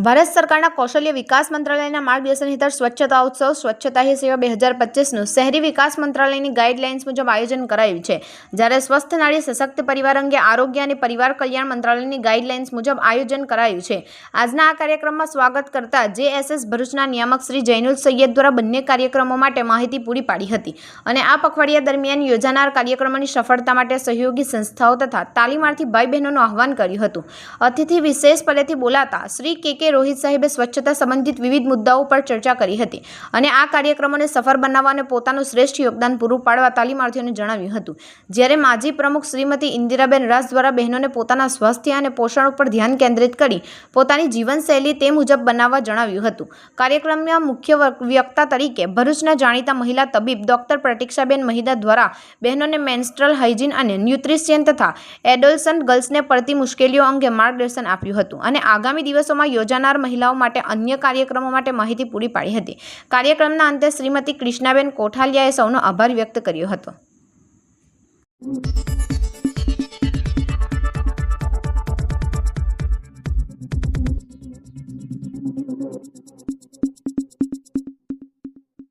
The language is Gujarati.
ભારત સરકારના કૌશલ્ય વિકાસ મંત્રાલયના માર્ગદર્શન હેઠળ સ્વચ્છતા ઉત્સવ સ્વચ્છતા હી સેવા 2025નું શહેરી વિકાસ મંત્રાલયની ગાઈડલાઇન્સ મુજબ આયોજન કરાયું છે, જ્યારે સ્વસ્થ નારી સશક્ત પરિવાર અંગે આરોગ્ય અને પરિવાર કલ્યાણ મંત્રાલયની ગાઈડલાઇન્સ મુજબ આયોજન કરાયું છે। આજના આ કાર્યક્રમમાં સ્વાગત કરતા જેએસએસ ભરૂચના નિયામક શ્રી જૈનુલ સૈયદ દ્વારા બંને કાર્યક્રમો માટે માહિતી પૂરી પાડી હતી અને આ પખવાડિયા દરમિયાન યોજાનાર કાર્યક્રમોની સફળતા માટે સહયોગી સંસ્થાઓ તથા તાલીમાર્થી ભાઈ બહેનોનું આહ્વાન કર્યું હતું। અતિથિ વિશેષ પદેથી બોલાતા શ્રી કે રોહિત સાહેબે સ્વચ્છતા સંબંધિત વિવિધ મુદ્દાઓ પર ચર્ચા કરી હતી અને આ કાર્યક્રમોને સફળ બનાવવા અને પોતાનું શ્રેષ્ઠ યોગદાન પૂરું પાડવા તાલીમાર્થીઓને જણાવ્યું હતું। જ્યારે માજી પ્રમુખ શ્રીમતી ઇન્દિરાબેન રાસ દ્વારા બહેનોને પોતાના સ્વાસ્થ્ય અને પોષણ ઉપર ધ્યાન કેન્દ્રિત કરી પોતાની જીવનશૈલી તે મુજબ બનાવવા જણાવ્યું હતું। કાર્યક્રમના મુખ્ય વક્તા તરીકે ભરૂચના જાણીતા મહિલા તબીબ ડોક્ટર પ્રતીક્ષાબેન મહિદા દ્વારા બહેનોને મેન્સ્ટ્રલ હાઇજીન અને ન્યુટ્રિશિયન તથા એડોલસન્ટ ગર્લ્સને પડતી મુશ્કેલીઓ અંગે માર્ગદર્શન આપ્યું હતું અને આગામી દિવસોમાં યોજાનાર મહિલાઓ માટે અન્ય કાર્યક્રમો માટે માહિતી પૂરી પાડી હતી। કાર્યક્રમના અંતે શ્રીમતી કૃષ્ણાબેન કોઠાલિયાએ સૌનો આભાર વ્યક્ત કર્યો હતો।